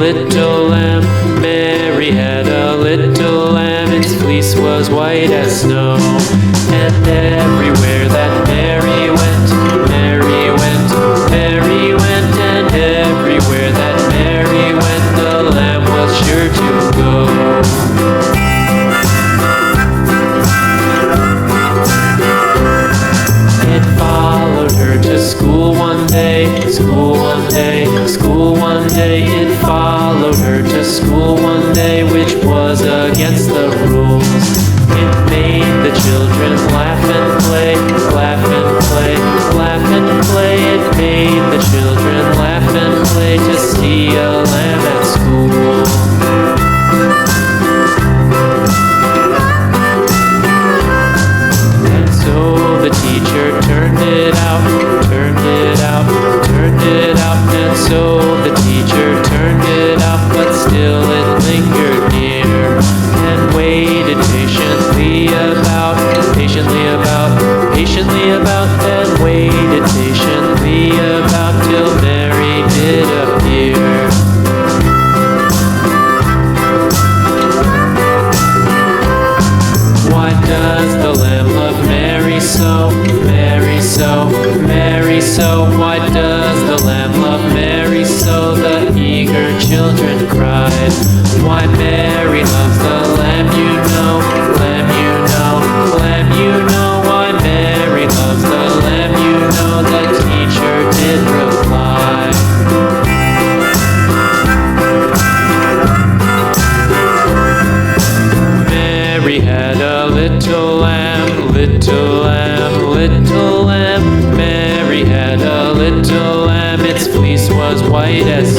little lamb. Mary had a little lamb, its fleece was white as snow. And everywhere that Mary went, Mary went, Mary went. And everywhere that Mary went, the lamb was sure to go. It followed her to school one day, school one day, school one day. It followed her to school one day, which was against the rules. It made the children laugh and play, laugh and play, laugh and play. It made the children laugh and play to see a lamb at school. And so the teacher turned it out, turned it out, turned it out. And so the teacher turned it out, but still it lingered near and waited patiently about, patiently about, patiently about, and waited patiently about till Mary did appear. Why does the lamb love Mary so, Mary so, Mary so? Why does the lamb love Mary so? The eager children cried. Why Mary loves the lamb, you know, lamb, you know, lamb, you know. Why Mary loves the lamb, you know, the teacher did reply. Mary had a little lamb, little lamb, little lamb. Mary had a little lamb, its fleece was white as